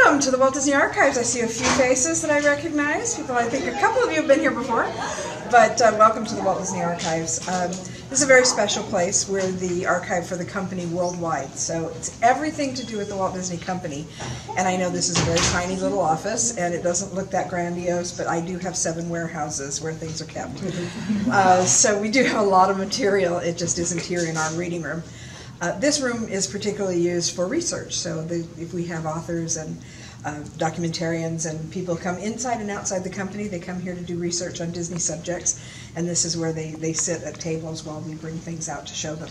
Welcome to the Walt Disney Archives. I see a few faces that I recognize. People, I think a couple of you have been here before, but welcome to the Walt Disney Archives. This is a very special place. We're the archive for the company worldwide, so it's everything to do with the Walt Disney Company. And I know this is a very tiny little office, and it doesn't look that grandiose, but I do have 7 warehouses where things are kept. So we do have a lot of material. It just isn't here in our reading room. This room is particularly used for research, so if we have authors and documentarians and people come inside and outside the company, they come here to do research on Disney subjects, and this is where they sit at tables while we bring things out to show them.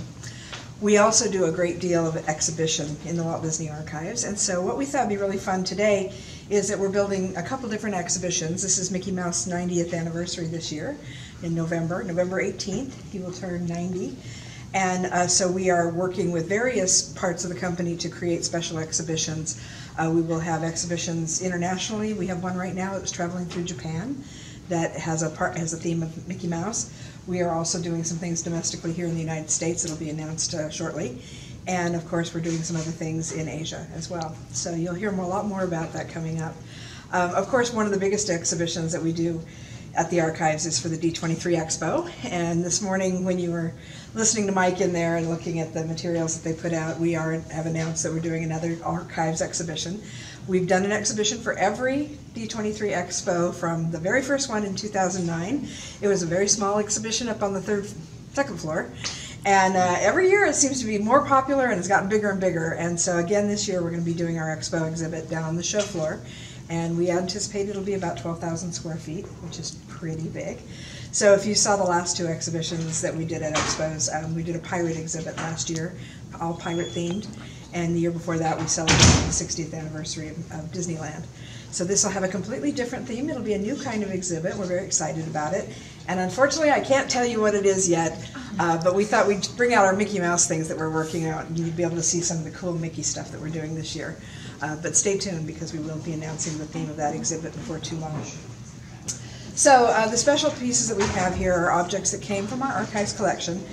We also do a great deal of exhibition in the Walt Disney Archives, and so what we thought would be really fun today is that we're building a couple different exhibitions. This is Mickey Mouse 90th anniversary this year in November 18th. He will turn 90. And so we are working with various parts of the company to create special exhibitions. We will have exhibitions internationally. We have one right now that's traveling through Japan that has a theme of Mickey Mouse. We are also doing some things domestically here in the United States that'll be announced shortly. And of course, we're doing some other things in Asia as well. So you'll hear a lot more about that coming up. Of course, one of the biggest exhibitions that we do at the archives is for the D23 Expo. And this morning when you were listening to Mike in there and looking at the materials that they put out, we have announced that we're doing another archives exhibition. We've done an exhibition for every D23 Expo from the very first one in 2009. It was a very small exhibition up on the second floor. And every year it seems to be more popular and it's gotten bigger and bigger. And so again this year we're going to be doing our expo exhibit down on the show floor. And we anticipate it'll be about 12,000 square feet, which is pretty big. So if you saw the last 2 exhibitions that we did at expos, we did a pirate exhibit last year, all pirate themed. And the year before that we celebrated the 60th anniversary of Disneyland. So this will have a completely different theme. It'll be a new kind of exhibit. We're very excited about it. And unfortunately I can't tell you what it is yet, but we thought we'd bring out our Mickey Mouse things that we're working out and you'd be able to see some of the cool Mickey stuff that we're doing this year. But stay tuned because we will be announcing the theme of that exhibit before too long. So the special pieces that we have here are objects that came from our archives collection.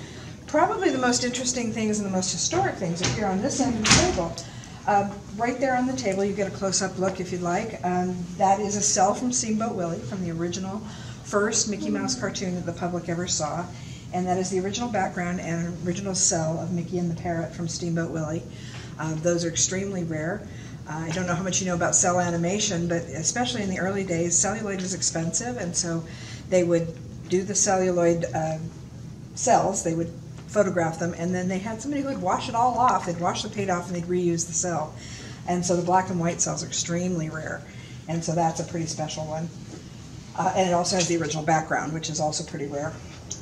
Probably the most interesting things and the most historic things are here on this end of the table. Right there on the table, you get a close-up look if you'd like. That is a cell from Steamboat Willie, from the original first Mickey Mouse cartoon that the public ever saw. And that is the original background and original cell of Mickey and the Parrot from Steamboat Willie. Those are extremely rare. I don't know how much you know about cell animation, but especially in the early days, celluloid was expensive, and so they would do the celluloid cells, they would photograph them, and then they had somebody who would wash it all off. They'd wash the paint off and they'd reuse the cell. And so the black and white cells are extremely rare, and so that's a pretty special one. And it also has the original background, which is also pretty rare.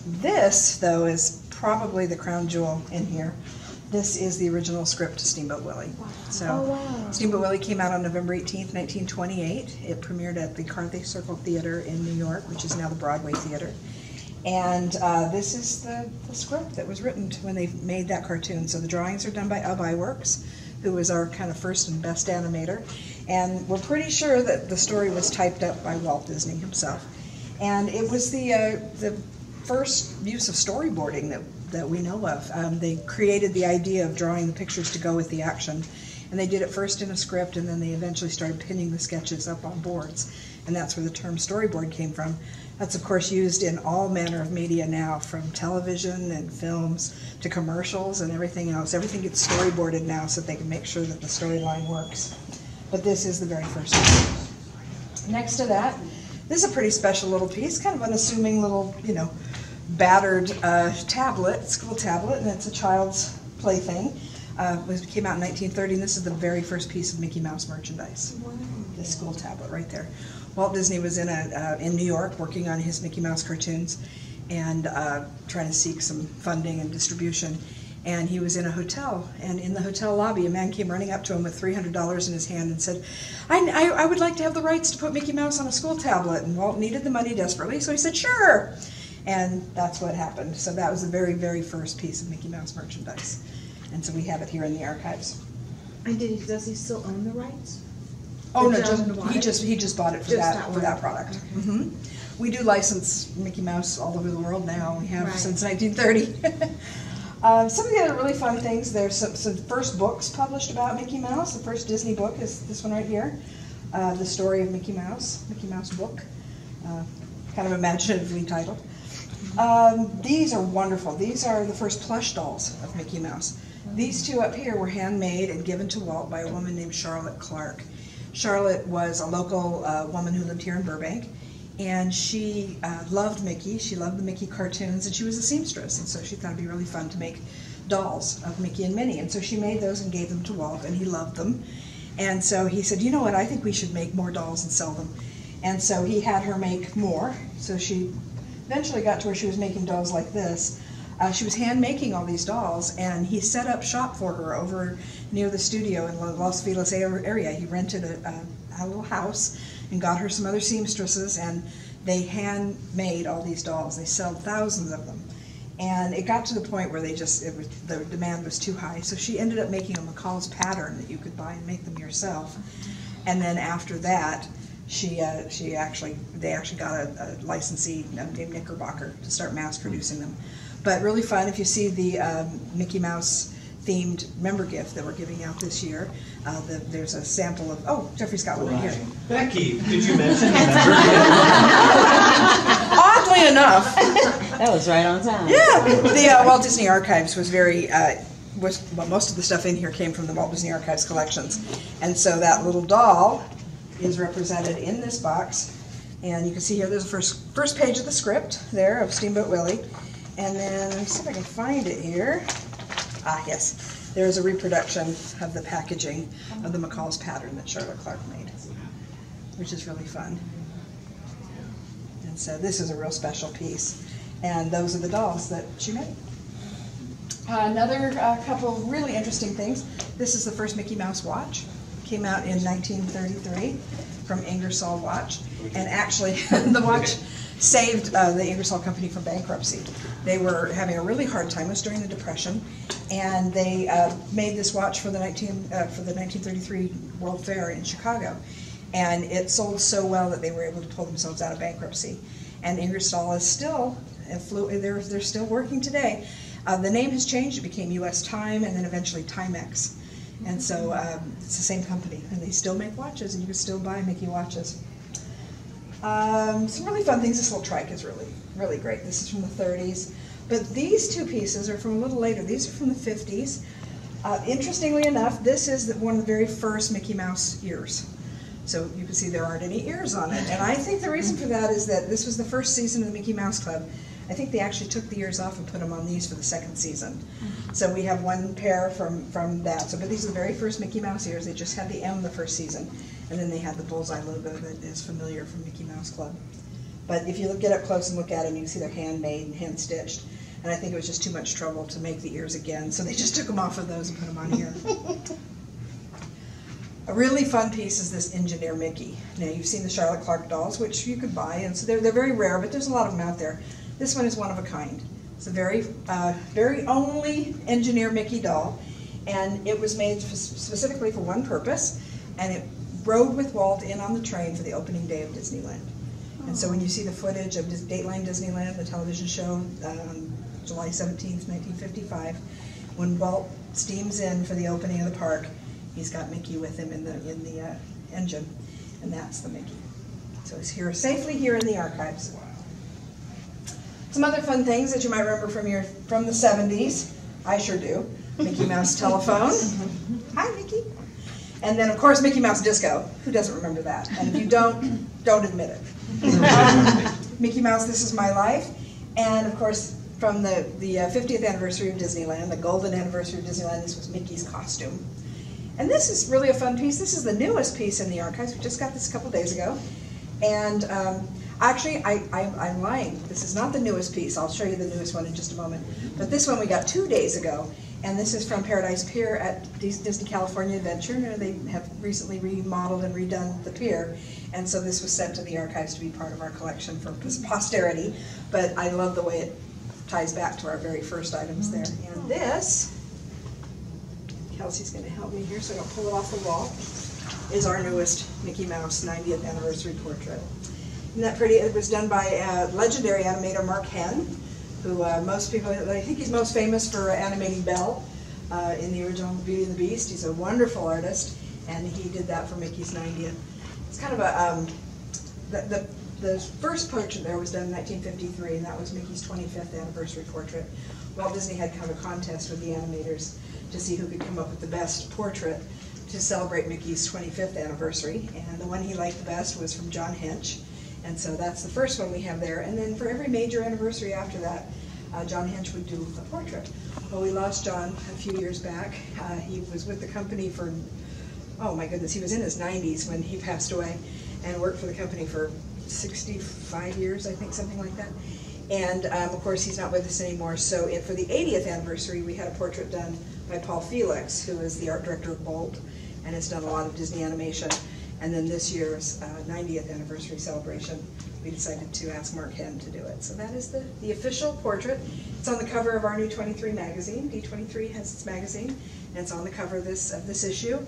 This, though, is probably the crown jewel in here. This is the original script to Steamboat Willie. Wow. So Steamboat Willie came out on November 18th, 1928. It premiered at the Carthay Circle Theater in New York, which is now the Broadway Theater. And this is the script that was written when they made that cartoon. So the drawings are done by Ub Iwerks, who was our kind of first and best animator. And we're pretty sure that the story was typed up by Walt Disney himself. And it was the first use of storyboarding that we know of. They created the idea of drawing the pictures to go with the action. And they did it first in a script, and then they eventually started pinning the sketches up on boards. And that's where the term storyboard came from. That's, of course, used in all manner of media now, from television and films to commercials and everything else. Everything gets storyboarded now so that they can make sure that the storyline works. But this is the very first one. Next to that, this is a pretty special little piece, kind of unassuming little, battered tablet, school tablet, and it's a child's plaything. It came out in 1930, and this is the very first piece of Mickey Mouse merchandise. Wow. This school tablet right there. Walt Disney was in New York working on his Mickey Mouse cartoons and trying to seek some funding and distribution. And he was in a hotel, and in the hotel lobby, a man came running up to him with $300 in his hand and said, I would like to have the rights to put Mickey Mouse on a school tablet. And Walt needed the money desperately, so he said, sure. And that's what happened. So that was the very, very first piece of Mickey Mouse merchandise. And so we have it here in the archives. And does he still own the rights? Oh no, he just bought it for that product. Okay. Mm-hmm. We do license Mickey Mouse all over the world now. We have since 1930. Some of the other really fun things, there's some first books published about Mickey Mouse. The first Disney book is this one right here, The Story of Mickey Mouse book, kind of imaginatively titled. These are wonderful. These are the first plush dolls of Mickey Mouse. These two up here were handmade and given to Walt by a woman named Charlotte Clark. Charlotte was a local woman who lived here in Burbank, and she loved Mickey. She loved the Mickey cartoons, and she was a seamstress, and so she thought it'd be really fun to make dolls of Mickey and Minnie. And so she made those and gave them to Walt, and he loved them. And so he said, you know what, I think we should make more dolls and sell them. And so he had her make more. So she eventually got to where she was making dolls like this. She was hand making all these dolls, and he set up shop for her over near the studio in the Los Feliz area. He rented a little house and got her some other seamstresses, and they hand made all these dolls. They sold thousands of them. And it got to the point where the demand was too high, so she ended up making a McCall's pattern that you could buy and make them yourself. And then after that, they actually got a licensee named Knickerbocker to start mass producing them. But really fun. If you see the Mickey Mouse themed member gift that we're giving out this year, there's a sample of, oh, Jeffrey's got one right here. Becky, did you mention the member gift? Oddly enough. That was right on time. Yeah. The Walt Disney Archives was well, most of the stuff in here came from the Walt Disney Archives collections. And so that little doll is represented in this box. And you can see here, there's the first page of the script there of Steamboat Willie. And then, let me see if I can find it here. Ah, yes. There's a reproduction of the packaging of the McCall's pattern that Charlotte Clark made, which is really fun. And so this is a real special piece. And those are the dolls that she made. Another couple of really interesting things. This is the first Mickey Mouse watch. Came out in 1933 from Ingersoll Watch. And actually, the watch saved the Ingersoll Company from bankruptcy. They were having a really hard time. It was during the Depression, and they made this watch for the 1933 World Fair in Chicago, and it sold so well that they were able to pull themselves out of bankruptcy. And Ingersoll is still they're still working today. The name has changed. It became U.S. Time, and then eventually Timex. And so it's the same company, and they still make watches, and you can still buy Mickey watches. Some really fun things. This little trike is really, really great. This is from the 30s. But these two pieces are from a little later. These are from the 50s. Interestingly enough, this is one of the very first Mickey Mouse ears. So you can see there aren't any ears on it. And I think the reason for that is that this was the first season of the Mickey Mouse Club. I think they actually took the ears off and put them on these for the second season. So we have one pair from that. So, but these are the very first Mickey Mouse ears. They just had the M the first season. And then they had the bullseye logo that is familiar from Mickey Mouse Club. But if you get up close and look at them, you can see they're handmade and hand-stitched. And I think it was just too much trouble to make the ears again, so they just took them off of those and put them on here. A really fun piece is this Engineer Mickey. Now, you've seen the Charlotte Clark dolls, which you could buy, and so they're very rare, but there's a lot of them out there. This one is one of a kind. It's a very only Engineer Mickey doll, and it was made specifically for one purpose, and it rode with Walt in on the train for the opening day of Disneyland. And so when you see the footage of Dateline Disneyland, the television show on July 17th, 1955, when Walt steams in for the opening of the park, he's got Mickey with him in the engine, and that's the Mickey. So he's here safely here in the archives. Some other fun things that you might remember from the 70s. I sure do. Mickey Mouse telephone. Hi, Mickey. And then, of course, Mickey Mouse Disco. Who doesn't remember that? And if you don't admit it. Mickey Mouse, This Is My Life. And, of course, from the 50th anniversary of Disneyland, the golden anniversary of Disneyland, this was Mickey's costume. And this is really a fun piece. This is the newest piece in the archives. We just got this a couple days ago. And actually, I'm lying. This is not the newest piece. I'll show you the newest one in just a moment. But this one we got 2 days ago. And this is from Paradise Pier at Disney California Adventure. They have recently remodeled and redone the pier. And so this was sent to the archives to be part of our collection for posterity. But I love the way it ties back to our very first items there. And this, Kelsey's going to help me here so I don't pull it off the wall, is our newest Mickey Mouse 90th anniversary portrait. Isn't that pretty? It was done by legendary animator Mark Henn, who most people, I think he's most famous for animating Belle in the original Beauty and the Beast. He's a wonderful artist, and he did that for Mickey's 90th. It's kind of a, the first portrait there was done in 1953, and that was Mickey's 25th anniversary portrait. Walt Disney had kind of a contest with the animators to see who could come up with the best portrait to celebrate Mickey's 25th anniversary, and the one he liked the best was from John Hench, and so that's the first one we have there. And then for every major anniversary after that, John Hench would do a portrait. Well, we lost John a few years back. He was with the company for, oh my goodness, he was in his 90s when he passed away, and worked for the company for 65 years, I think, something like that. And of course, he's not with us anymore. So for the 80th anniversary, we had a portrait done by Paul Felix, who is the art director of Walt, and has done a lot of Disney animation. And then this year's 90th anniversary celebration, we decided to ask Mark Henn to do it. So that is the official portrait. It's on the cover of our new 23 magazine. D23 has its magazine, and it's on the cover of this issue.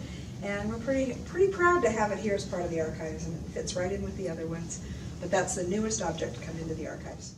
And we're pretty proud to have it here as part of the archives, and it fits right in with the other ones. But that's the newest object to come into the archives.